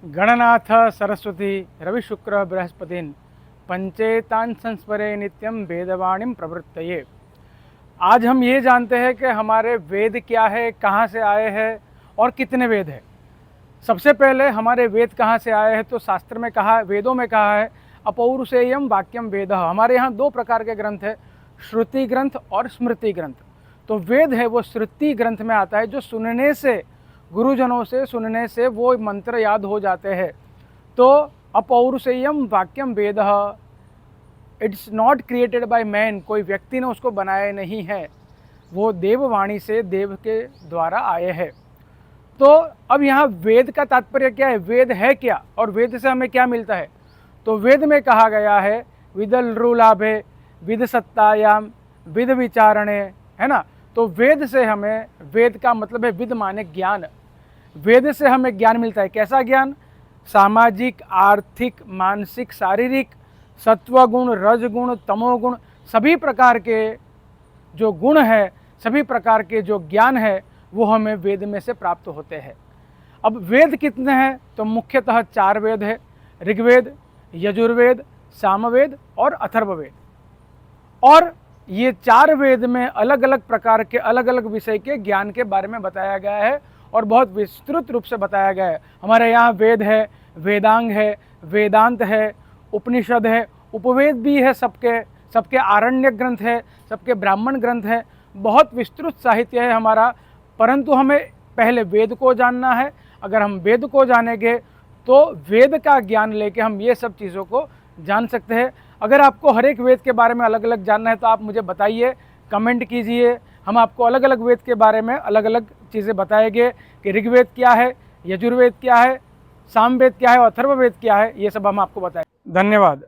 गणनाथ सरस्वती रविशुक्र बृहस्पतिन पंचेतान संस्मरे नित्यम वेदवाणीम प्रवृत्तये। आज हम ये जानते हैं कि हमारे वेद क्या है, कहाँ से आए हैं और कितने वेद हैं। सबसे पहले हमारे वेद कहाँ से आए हैं तो शास्त्र में कहा, वेदों में कहा है अपौरुषेयम वाक्यम वेद। हमारे यहाँ दो प्रकार के ग्रंथ है, श्रुति ग्रंथ और स्मृति ग्रंथ। तो वेद है वो श्रुति ग्रंथ में आता है, जो सुनने से, गुरुजनों से सुनने से वो मंत्र याद हो जाते हैं। तो अपौरुषेयम वाक्यम Veda, it's not created by man, कोई व्यक्ति ने उसको बनाया नहीं है, वो देववाणी से, देव के द्वारा आए हैं। तो अब यहाँ वेद का तात्पर्य क्या है, वेद है क्या और वेद से हमें क्या मिलता है। तो वेद में कहा गया है विदलरुलाभे विद सत्तायाम विद विचारणे, है ना। तो वेद से हमें, वेद का मतलब है विद माने ज्ञान, वेद से हमें ज्ञान मिलता है। कैसा ज्ञान, सामाजिक, आर्थिक, मानसिक, शारीरिक, सत्वगुण, रजगुण, तमोगुण, सभी प्रकार के जो गुण है, सभी प्रकार के जो ज्ञान है वो हमें वेद में से प्राप्त होते हैं। अब वेद कितने हैं तो मुख्यतः 4 वेद है, ऋग्वेद, यजुर्वेद, सामवेद और अथर्ववेद। और ये 4 वेद में अलग अलग प्रकार के, अलग अलग विषय के ज्ञान के बारे में बताया गया है और बहुत विस्तृत रूप से बताया गया है। हमारे यहाँ वेद है, वेदांग है, वेदांत है, उपनिषद है, उपवेद भी है, सबके आरण्य ग्रंथ है, सबके ब्राह्मण ग्रंथ है, बहुत विस्तृत साहित्य है हमारा। परंतु हमें पहले वेद को जानना है। अगर हम वेद को जानेंगे तो वेद का ज्ञान लेके हम ये सब चीज़ों को जान सकते हैं। अगर आपको हर एक वेद के बारे में अलग अलग जानना है तो आप मुझे बताइए, कमेंट कीजिए। हम आपको अलग अलग वेद के बारे में अलग अलग चीज़ें बताएंगे कि ऋग्वेद क्या है, यजुर्वेद क्या है, सामवेद क्या है और अथर्ववेद क्या है, ये सब हम आपको बताएंगे। धन्यवाद।